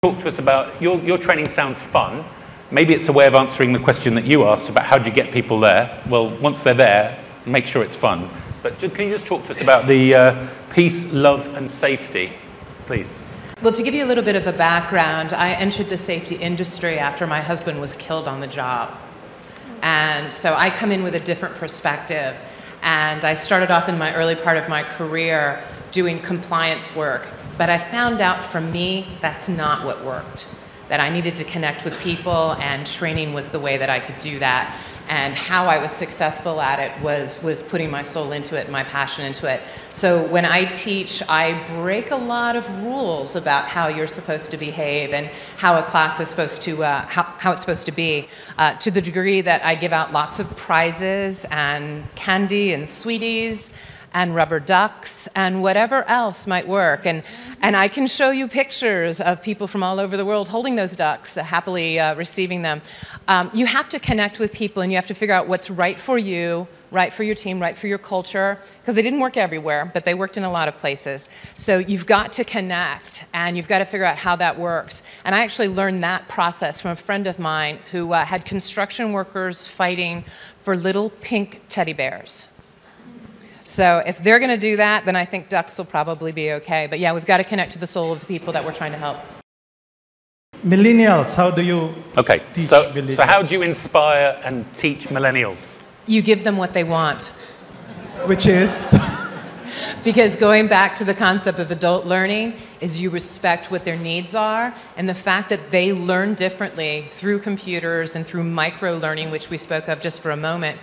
Talk to us about, your training sounds fun. Maybe it's a way of answering the question that you asked about how do you get people there. Well, once they're there, make sure it's fun. But can you just talk to us about the peace, love and safety, please? Well, to give you a little bit of a background, I entered the safety industry after my husband was killed on the job. And so I come in with a different perspective. And I started off in my early part of my career doing compliance work. But I found out for me, that's not what worked. That I needed to connect with people, and training was the way that I could do that. And how I was successful at it was putting my soul into it and my passion into it. So when I teach, I break a lot of rules about how you're supposed to behave and how a class is supposed to, how it's supposed to be, to the degree that I give out lots of prizes and candy and sweeties and rubber ducks and whatever else might work. And I can show you pictures of people from all over the world holding those ducks, happily receiving them. You have to connect with people, and you have to figure out what's right for you, right for your team, right for your culture, because they didn't work everywhere, but they worked in a lot of places. So you've got to connect, and you've got to figure out how that works. And I actually learned that process from a friend of mine who had construction workers fighting for little pink teddy bears. So if they're going to do that, then I think ducks will probably be okay. But yeah, we've got to connect to the soul of the people that we're trying to help. Millennials, how do you teach millennials? So how do you inspire and teach millennials? You give them what they want. Which is? Because going back to the concept of adult learning is you respect what their needs are, and the fact that they learn differently through computers and through micro-learning, which we spoke of just for a moment.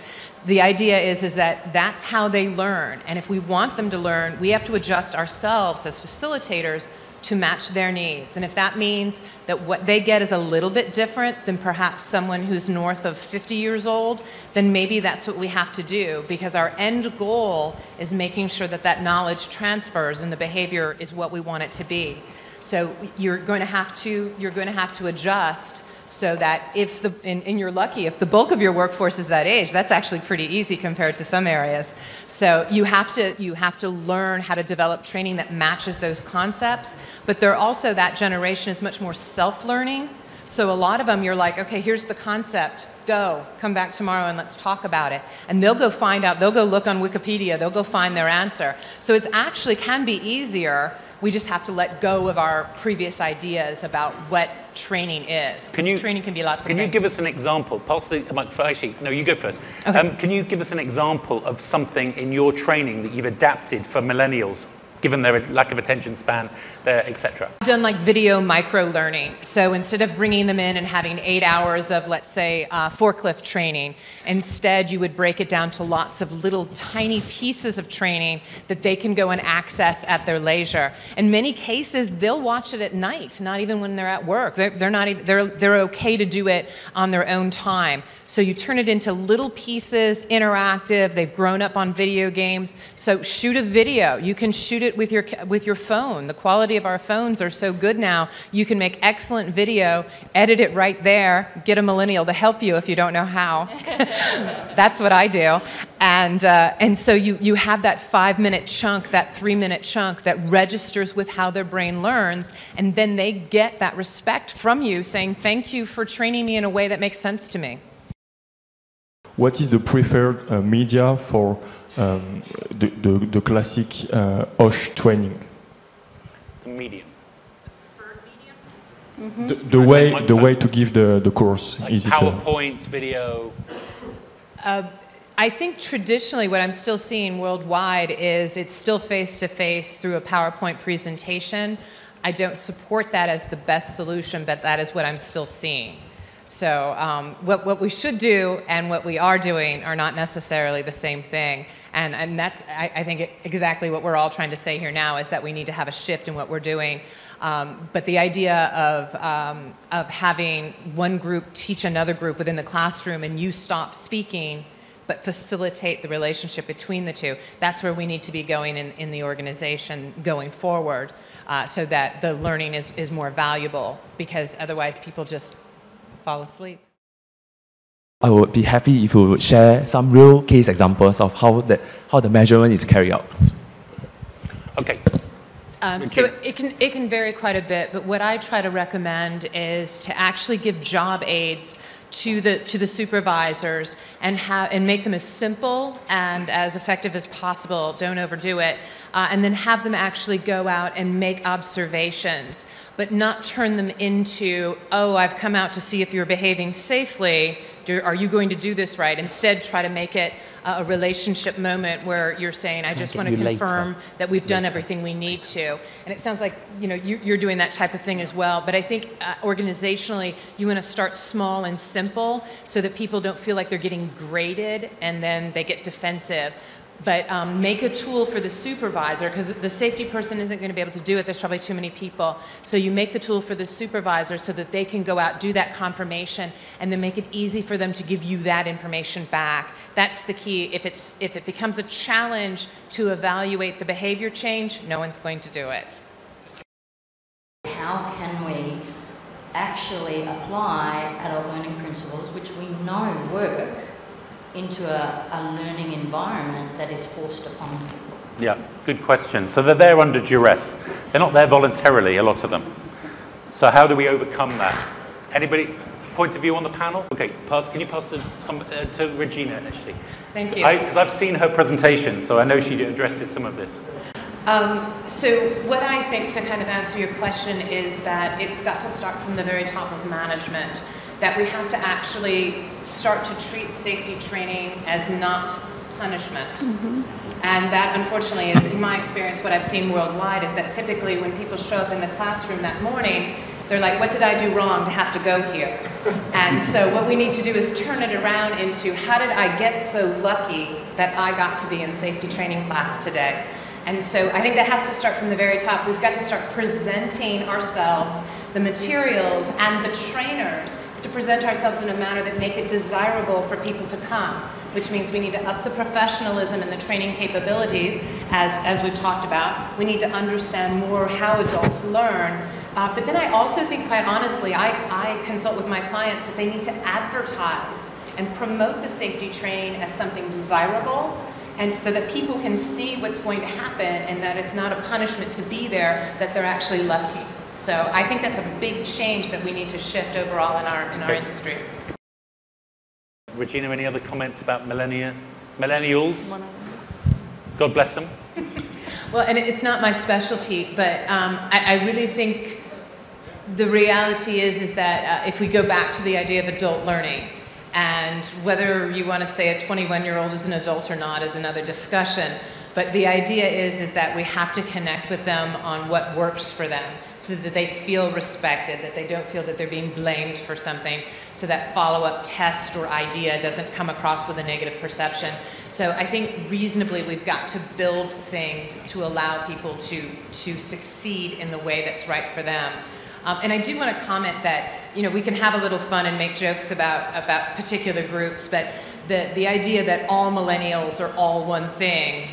The idea is that that's how they learn, and if we want them to learn, we have to adjust ourselves as facilitators to match their needs. And if that means that what they get is a little bit different than perhaps someone who's north of 50 years old, then maybe that's what we have to do, because our end goal is making sure that that knowledge transfers and the behavior is what we want it to be. So you're going to have to adjust so that if and you're lucky if the bulk of your workforce is that age, that's actually pretty easy compared to some areas. So you have to learn how to develop training that matches those concepts, but they're also, that generation is much more self-learning. So a lot of them, you're like, okay, here's the concept, go, come back tomorrow and let's talk about it. And they'll go find out, they'll go look on Wikipedia, they'll go find their answer. So it actually can be easier. We just have to let go of our previous ideas about what training is. Because training can be lots of things. Can you give us an example? Pass the microphone. Actually, no, you go first. Okay. Can you give us an example of something in your training that you've adapted for millennials, given their lack of attention span, etc.? I've done like video micro-learning. So instead of bringing them in and having 8 hours of, let's say, forklift training, instead you would break it down to lots of little tiny pieces of training that they can go and access at their leisure. In many cases, they'll watch it at night, not even when they're at work. They're okay to do it on their own time. So you turn it into little pieces, interactive. They've grown up on video games. So shoot a video. You can shoot it with your phone. The quality of our phones are so good now. You can make excellent video, edit it right there, get a millennial to help you if you don't know how. That's what I do. And so you have that 5-minute chunk, that 3-minute chunk that registers with how their brain learns, and then they get that respect from you saying, thank you for training me in a way that makes sense to me. What is the preferred media for the classic OSH training? The medium. Preferred medium? Mm-hmm. The way to give the course. Like is PowerPoint, video? I think traditionally what I'm still seeing worldwide is it's still face-to-face through a PowerPoint presentation. I don't support that as the best solution, but that is what I'm still seeing. So what we should do and what we are doing are not necessarily the same thing. And that's, I think, exactly what we're all trying to say here now, is that we need to have a shift in what we're doing. But the idea of having one group teach another group within the classroom and you stop speaking but facilitate the relationship between the two, that's where we need to be going in the organization going forward, so that the learning is more valuable, because otherwise people just fall asleep. I would be happy if you would share some real case examples of how the measurement is carried out. Okay. So it can vary quite a bit, but what I try to recommend is to actually give job aids to the supervisors and make them as simple and as effective as possible. Don't overdo it, and then have them actually go out and make observations, but not turn them into, oh, I've come out to see if you're behaving safely. Are you going to do this right? Instead, try to make it a relationship moment where you're saying, I just want to confirm that we've done everything we need to. And it sounds like you're doing that type of thing as well. But I think organizationally, you want to start small and simple so that people don't feel like they're getting graded and then they get defensive. But make a tool for the supervisor, because the safety person isn't going to be able to do it. There's probably too many people. So you make the tool for the supervisor so that they can go out, do that confirmation, and then make it easy for them to give you that information back. That's the key. If it becomes a challenge to evaluate the behavior change, no one's going to do it. How can we actually apply adult learning principles, which we know work, into a learning environment that is forced upon people? Yeah, good question. So they're there under duress. They're not there voluntarily, a lot of them. So how do we overcome that? Anybody, point of view on the panel? Okay, can you pass to Regina, actually? Thank you. Because I've seen her presentation, so I know she addresses some of this. So what I think, to kind of answer your question, is that it's got to start from the very top of management, that we have to actually start to treat safety training as not punishment. And that, unfortunately, is, in my experience, what I've seen worldwide, is that typically when people show up in the classroom that morning, they're like, what did I do wrong to have to go here? And so what we need to do is turn it around into, how did I get so lucky that I got to be in safety training class today? And so I think that has to start from the very top. We've got to start presenting ourselves, the materials, and the trainers, to present ourselves in a manner that make it desirable for people to come, which means we need to up the professionalism and the training capabilities, as we've talked about. We need to understand more how adults learn. But then I also think, quite honestly, I consult with my clients that they need to advertise and promote the safety training as something desirable, and so that people can see what's going to happen and that it's not a punishment to be there, that they're actually lucky. So I think that's a big change that we need to shift overall in our industry. Regina, any other comments about millennials? God bless them. Well, and it's not my specialty, but I really think the reality is that if we go back to the idea of adult learning, and whether you want to say a 21-year-old is an adult or not is another discussion, but the idea is that we have to connect with them on what works for them so that they feel respected, that they don't feel that they're being blamed for something, so that follow-up test or idea doesn't come across with a negative perception. So I think reasonably we've got to build things to allow people to succeed in the way that's right for them. And I do want to comment that, we can have a little fun and make jokes about particular groups, but the idea that all millennials are all one thing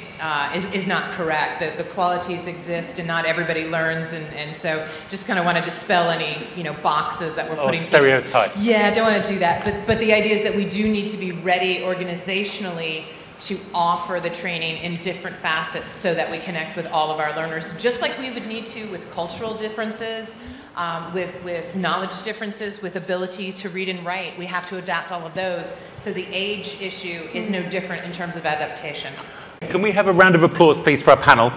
is not correct. The qualities exist and not everybody learns, and so just kind of want to dispel any boxes that we're putting. Stereotypes. Yeah, I don't want to do that. But the idea is that we do need to be ready organizationally to offer the training in different facets so that we connect with all of our learners, just like we would need to with cultural differences, with knowledge differences, with ability to read and write. We have to adapt all of those. So the age issue is no different in terms of adaptation. Can we have a round of applause, please, for our panel?